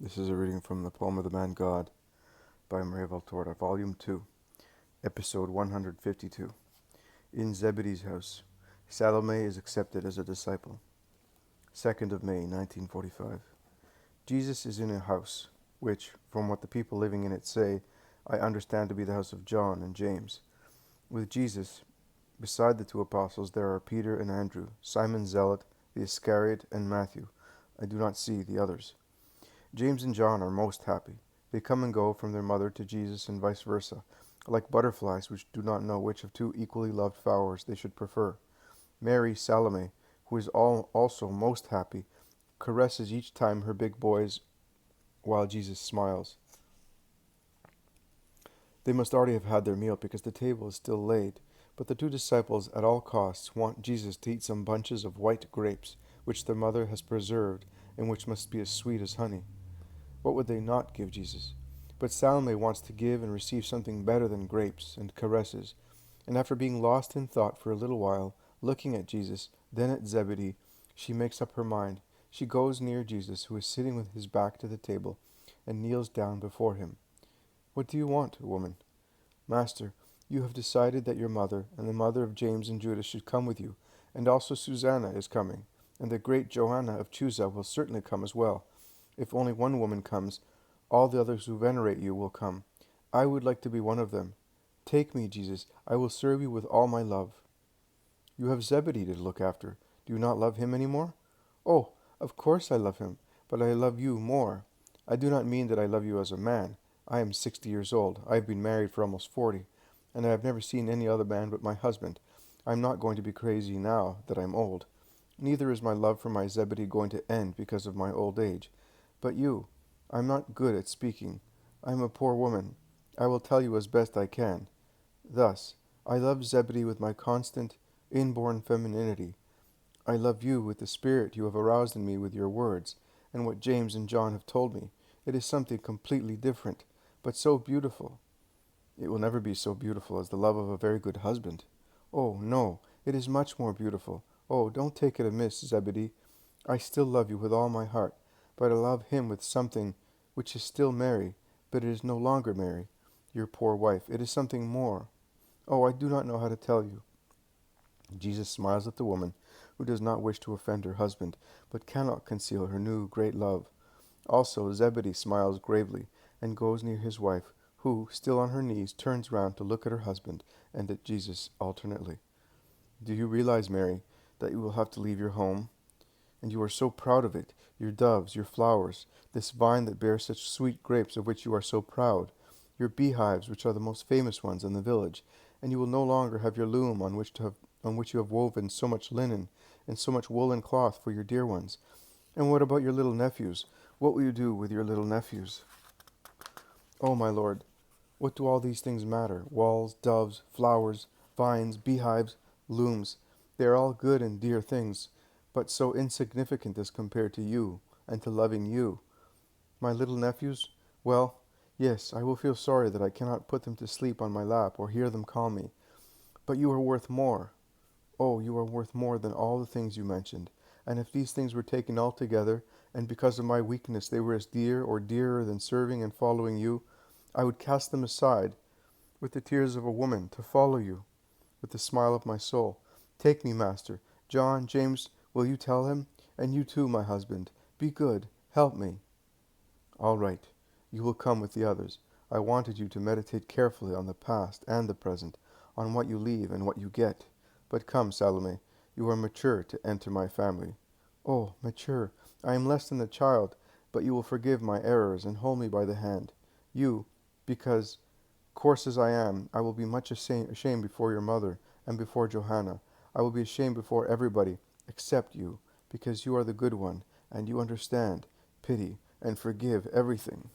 This is a reading from the poem of the Man God by Maria Valtorta, Volume 2, Episode 152. In Zebedee's house, Salome is accepted as a disciple. 2nd of May, 1945. Jesus is in a house, which, from what the people living in it say, I understand to be the house of John and James. With Jesus, beside the two apostles, there are Peter and Andrew, Simon Zealot, the Iscariot, and Matthew. I do not see the others. James and John are most happy. They come and go from their mother to Jesus and vice versa, like butterflies which do not know which of two equally loved flowers they should prefer. Mary, Salome, who is also most happy, caresses each time her big boys while Jesus smiles. They must already have had their meal because the table is still laid, but the two disciples at all costs want Jesus to eat some bunches of white grapes, which their mother has preserved and which must be as sweet as honey. What would they not give Jesus? But Salome wants to give and receive something better than grapes and caresses, and after being lost in thought for a little while, looking at Jesus, then at Zebedee, she makes up her mind. She goes near Jesus, who is sitting with his back to the table, and kneels down before him. What do you want, woman? Master, you have decided that your mother and the mother of James and Judas should come with you, and also Susanna is coming, and the great Joanna of Chuza will certainly come as well. If only one woman comes, all the others who venerate you will come. I would like to be one of them. Take me, Jesus. I will serve you with all my love. You have Zebedee to look after. Do you not love him any more? Oh, of course I love him, but I love you more. I do not mean that I love you as a man. I am 60 years old. I have been married for almost 40, and I have never seen any other man but my husband. I am not going to be crazy now that I am old. Neither is my love for my Zebedee going to end because of my old age. But you, I am not good at speaking. I am a poor woman. I will tell you as best I can. Thus, I love Zebedee with my constant, inborn femininity. I love you with the spirit you have aroused in me with your words, and what James and John have told me. It is something completely different, but so beautiful. It will never be so beautiful as the love of a very good husband. Oh, no, it is much more beautiful. Oh, don't take it amiss, Zebedee. I still love you with all my heart, but I love him with something which is still Mary, but it is no longer Mary, your poor wife. It is something more. Oh, I do not know how to tell you. Jesus smiles at the woman, who does not wish to offend her husband, but cannot conceal her new great love. Also Zebedee smiles gravely, and goes near his wife, who, still on her knees, turns round to look at her husband and at Jesus alternately. Do you realize, Mary, that you will have to leave your home? And you are so proud of it, your doves, your flowers, this vine that bears such sweet grapes of which you are so proud, your beehives, which are the most famous ones in the village, and you will no longer have your loom on which you have woven so much linen and so much woolen cloth for your dear ones. And what about your little nephews? What will you do with your little nephews? Oh, my lord, what do all these things matter? Walls, doves, flowers, vines, beehives, looms. They are all good and dear things, but so insignificant as compared to you, and to loving you. My little nephews? Well, yes, I will feel sorry that I cannot put them to sleep on my lap or hear them call me. But you are worth more. Oh, you are worth more than all the things you mentioned. And if these things were taken all together, and because of my weakness they were as dear or dearer than serving and following you, I would cast them aside with the tears of a woman to follow you with the smile of my soul. Take me, Master. John, James, will you tell him? And you too, my husband. Be good. Help me. All right. You will come with the others. I wanted you to meditate carefully on the past and the present, on what you leave and what you get. But come, Salome, you are mature to enter my family. Oh, mature! I am less than a child, but you will forgive my errors and hold me by the hand. You, because, coarse as I am, I will be much ashamed before your mother and before Johanna. I will be ashamed before everybody except you, because you are the good one, and you understand, pity, and forgive everything.